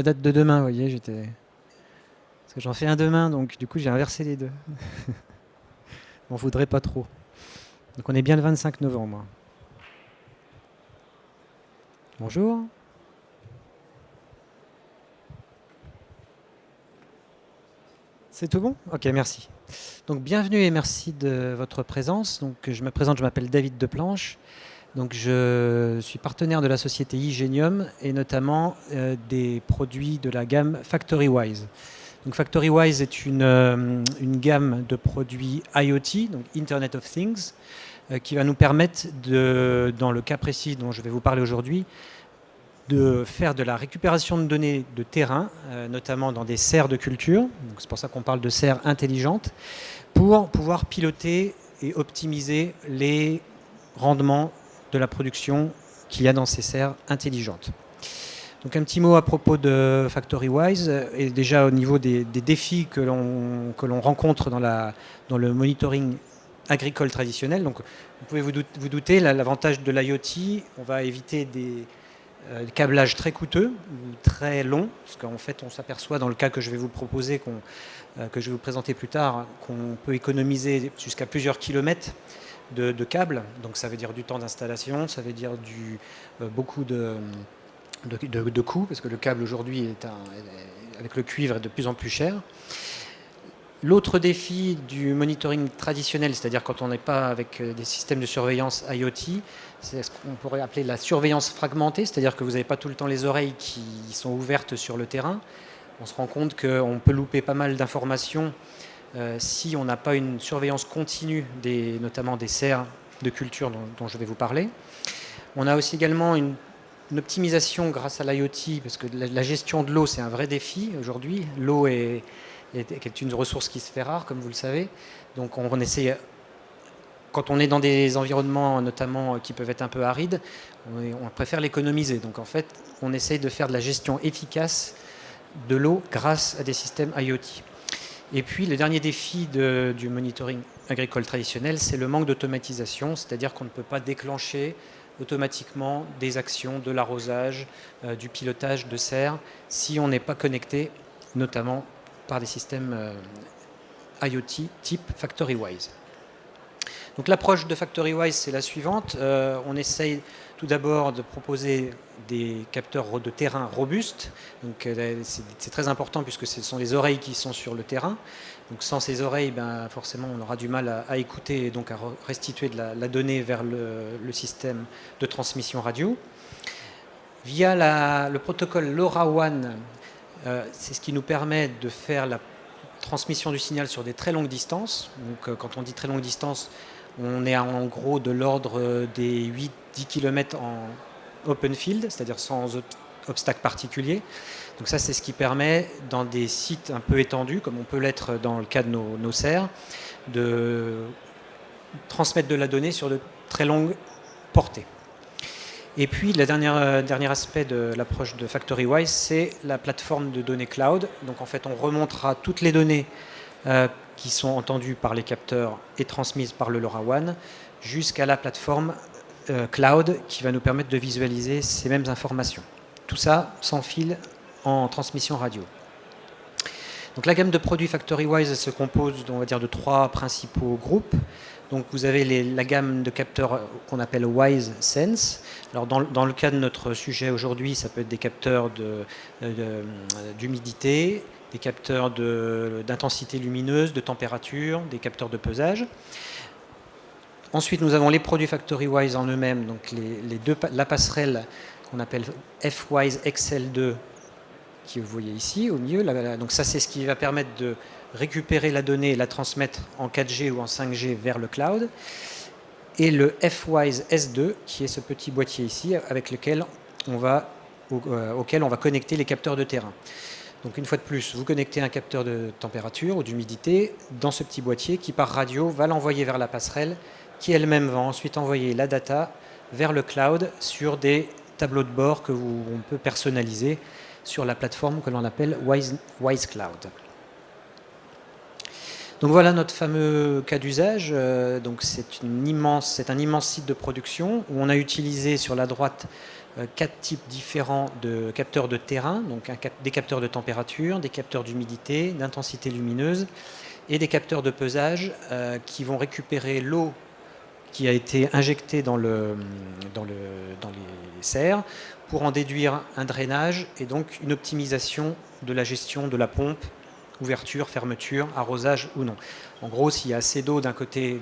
date de demain, vous voyez, parce que j'en fais un demain, donc du coup j'ai inversé les deux. On voudrait pas trop. Donc on est bien le 25 novembre. Bonjour. C'est tout bon? Ok, merci. Donc bienvenue et merci de votre présence. Donc je me présente, je m'appelle David Deplanche. Donc je suis partenaire de la société Igenium et notamment des produits de la gamme FactoryWise. Donc FactoryWise est une gamme de produits IoT, donc Internet of Things, qui va nous permettre, dans le cas précis dont je vais vous parler aujourd'hui, de faire de la récupération de données de terrain, notamment dans des serres de culture, c'est pour ça qu'on parle de serres intelligentes, pour pouvoir piloter et optimiser les rendements de la production qu'il y a dans ces serres intelligentes. Donc un petit mot à propos de FactoryWise, et déjà au niveau des défis que l'on rencontre dans le monitoring agricole traditionnel. Donc vous pouvez vous douter, l'avantage de l'IoT, on va éviter des câblages très coûteux ou très longs, parce qu'en fait on s'aperçoit dans le cas que je vais vous proposer, que je vais vous présenter plus tard, qu'on peut économiser jusqu'à plusieurs kilomètres de câbles. Donc ça veut dire du temps d'installation, ça veut dire beaucoup de coûts, parce que le câble aujourd'hui avec le cuivre est de plus en plus cher. L'autre défi du monitoring traditionnel, c'est-à-dire quand on n'est pas avec des systèmes de surveillance IoT, c'est ce qu'on pourrait appeler la surveillance fragmentée, c'est-à-dire que vous n'avez pas tout le temps les oreilles qui sont ouvertes sur le terrain. On se rend compte qu'on peut louper pas mal d'informations si on n'a pas une surveillance continue, notamment des serres de culture dont je vais vous parler. On a aussi également une optimisation grâce à l'IoT, parce que la gestion de l'eau, c'est un vrai défi aujourd'hui. L'eau est une ressource qui se fait rare, comme vous le savez. Donc on essaie, quand on est dans des environnements notamment qui peuvent être un peu arides, on préfère l'économiser. Donc en fait, on essaye de faire de la gestion efficace de l'eau grâce à des systèmes IoT. Et puis le dernier défi du monitoring agricole traditionnel, c'est le manque d'automatisation, c'est-à-dire qu'on ne peut pas déclencher automatiquement des actions de l'arrosage, du pilotage de serres, si on n'est pas connecté, notamment par des systèmes IoT type FactoryWise. Donc l'approche de FactoryWise, c'est la suivante. On essaye tout d'abord de proposer des capteurs de terrain robustes. Donc c'est très important puisque ce sont les oreilles qui sont sur le terrain. Donc sans ces oreilles, forcément, on aura du mal à écouter et donc à restituer de la donnée vers le système de transmission radio. Via le protocole LoRaWAN, c'est ce qui nous permet de faire la transmission du signal sur des très longues distances. Donc quand on dit très longue distance, on est en gros de l'ordre des 8-10 km en open field, c'est-à-dire sans obstacle particulier. Donc ça, c'est ce qui permet, dans des sites un peu étendus, comme on peut l'être dans le cas de nos serres, de transmettre de la donnée sur de très longues portées. Et puis, le dernier aspect de l'approche de FactoryWise, c'est la plateforme de données cloud. Donc en fait, on remontera toutes les données qui sont entendues par les capteurs et transmises par le LoRaWAN jusqu'à la plateforme cloud qui va nous permettre de visualiser ces mêmes informations. Tout ça sans fil en transmission radio. Donc la gamme de produits FactoryWise se compose, on va dire, de trois principaux groupes. Donc vous avez la gamme de capteurs qu'on appelle WiseSense. Alors dans le cas de notre sujet aujourd'hui, ça peut être des capteurs d'humidité, des capteurs d'intensité lumineuse, de température, des capteurs de pesage. Ensuite, nous avons les produits FactoryWise en eux-mêmes, donc la passerelle qu'on appelle FWise XL2, que vous voyez ici au milieu. Donc ça, c'est ce qui va permettre de récupérer la donnée et la transmettre en 4G ou en 5G vers le cloud. Et le FWise S2, qui est ce petit boîtier ici, auquel on va connecter les capteurs de terrain. Donc une fois de plus, vous connectez un capteur de température ou d'humidité dans ce petit boîtier qui, par radio, va l'envoyer vers la passerelle, qui elle-même va ensuite envoyer la data vers le cloud sur des tableaux de bord on peut personnaliser sur la plateforme que l'on appelle Wise Cloud. Donc voilà notre fameux cas d'usage. Donc c'est un immense site de production où on a utilisé sur la droite 4 types différents de capteurs de terrain, donc des capteurs de température, des capteurs d'humidité, d'intensité lumineuse et des capteurs de pesage qui vont récupérer l'eau qui a été injectée dans les serres pour en déduire un drainage et donc une optimisation de la gestion de la pompe, ouverture, fermeture, arrosage ou non. En gros, s'il y a assez d'eau d'un côté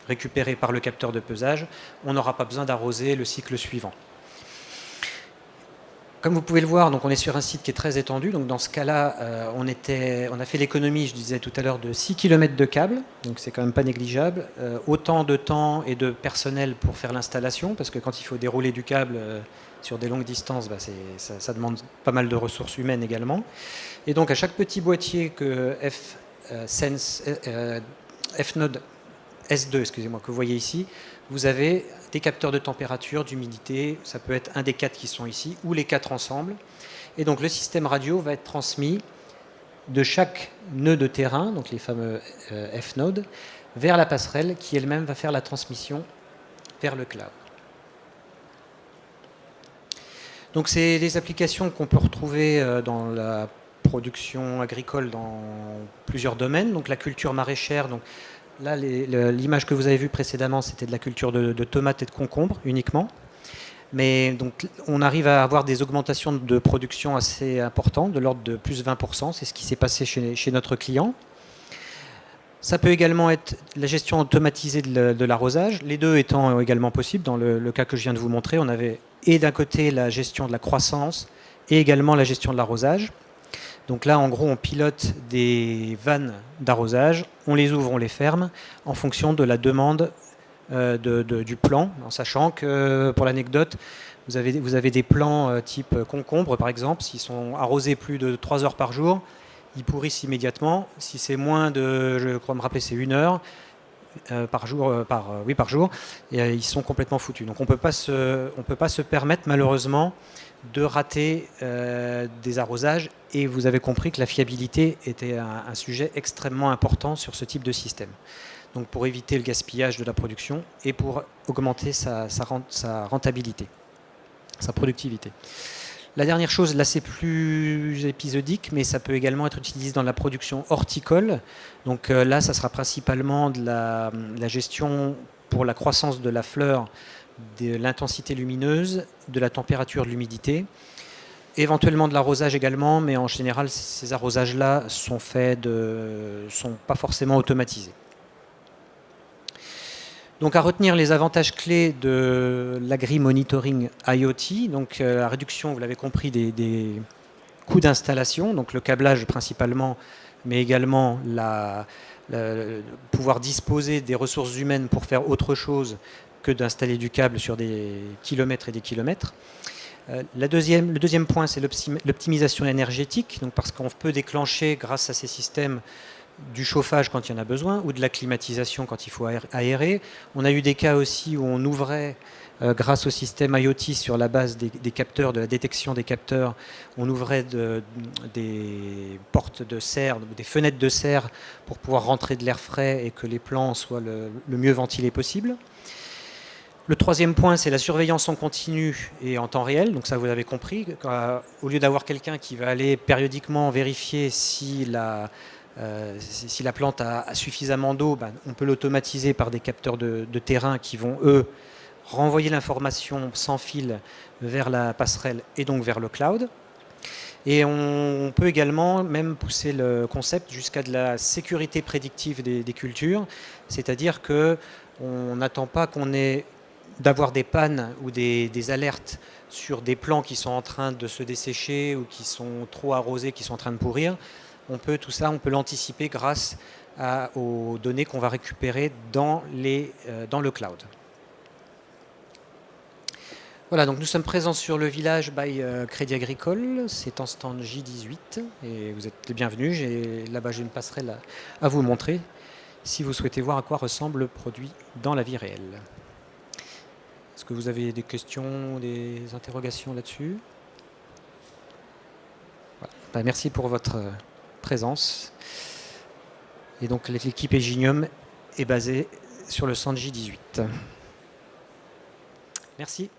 récupérée par le capteur de pesage, on n'aura pas besoin d'arroser le cycle suivant. Comme vous pouvez le voir, donc on est sur un site qui est très étendu. Donc dans ce cas-là, on a fait l'économie, je disais tout à l'heure, de 6 km de câbles. Donc c'est quand même pas négligeable. Autant de temps et de personnel pour faire l'installation, parce que quand il faut dérouler du câble sur des longues distances, ça demande pas mal de ressources humaines également. Et donc à chaque petit boîtier que F-Node S2, excusez-moi, que vous voyez ici, vous avez des capteurs de température, d'humidité, ça peut être un des 4 qui sont ici, ou les 4 ensemble. Et donc le système radio va être transmis de chaque nœud de terrain, donc les fameux F-Node, vers la passerelle qui elle-même va faire la transmission vers le cloud. Donc c'est des applications qu'on peut retrouver dans la production agricole dans plusieurs domaines. Donc la culture maraîchère, donc là, l'image que vous avez vue précédemment, c'était de la culture de tomates et de concombres uniquement. Mais donc, on arrive à avoir des augmentations de production assez importantes, de l'ordre de plus de 20%. C'est ce qui s'est passé chez notre client. Ça peut également être la gestion automatisée de l'arrosage, les deux étant également possibles. Dans le cas que je viens de vous montrer, on avait et d'un côté la gestion de la croissance et également la gestion de l'arrosage. Donc là, en gros, on pilote des vannes d'arrosage, on les ouvre, on les ferme, en fonction de la demande du plan, en sachant que, pour l'anecdote, vous avez des plants type concombre, par exemple, s'ils sont arrosés plus de 3 heures par jour, ils pourrissent immédiatement. Si c'est moins de, je crois me rappeler, c'est 1 heure par jour, et ils sont complètement foutus. Donc on peut pas se permettre, malheureusement, de rater des arrosages, et vous avez compris que la fiabilité était un sujet extrêmement important sur ce type de système. Donc pour éviter le gaspillage de la production et pour augmenter sa rentabilité, sa productivité. La dernière chose, là c'est plus épisodique, mais ça peut également être utilisé dans la production horticole. Donc là, ça sera principalement de la gestion pour la croissance de la fleur, de l'intensité lumineuse, de la température, de l'humidité, éventuellement de l'arrosage également, mais en général, ces arrosages-là sont pas forcément automatisés. Donc à retenir les avantages clés de l'agri-monitoring IoT, donc la réduction, vous l'avez compris, des coûts d'installation, donc le câblage principalement, mais également pouvoir disposer des ressources humaines pour faire autre chose que d'installer du câble sur des kilomètres et des kilomètres. Le deuxième point, c'est l'optimisation énergétique, donc parce qu'on peut déclencher grâce à ces systèmes du chauffage quand il y en a besoin, ou de la climatisation quand il faut aérer. On a eu des cas aussi où on ouvrait, grâce au système IoT sur la base des capteurs, de la détection des capteurs, on ouvrait des portes de serre, des fenêtres de serre pour pouvoir rentrer de l'air frais et que les plants soient le mieux ventilés possible. Le troisième point, c'est la surveillance en continu et en temps réel. Donc ça, vous avez compris. Au lieu d'avoir quelqu'un qui va aller périodiquement vérifier si la plante a suffisamment d'eau, on peut l'automatiser par des capteurs de terrain qui vont, eux, renvoyer l'information sans fil vers la passerelle et donc vers le cloud. Et on peut également même pousser le concept jusqu'à de la sécurité prédictive des cultures, c'est-à-dire qu'on n'attend pas d'avoir des pannes ou des alertes sur des plants qui sont en train de se dessécher ou qui sont trop arrosés, qui sont en train de pourrir. Tout ça, on peut l'anticiper grâce aux données qu'on va récupérer dans le cloud. Voilà, donc nous sommes présents sur le village by Crédit Agricole. C'est en stand J18 et vous êtes les bienvenus. Là-bas, j'ai une passerelle à vous montrer si vous souhaitez voir à quoi ressemble le produit dans la vie réelle. Est-ce que vous avez des questions, des interrogations là-dessus? Voilà. Merci pour votre présence. Et donc l'équipe Eginium est basée sur le stand J18. Merci.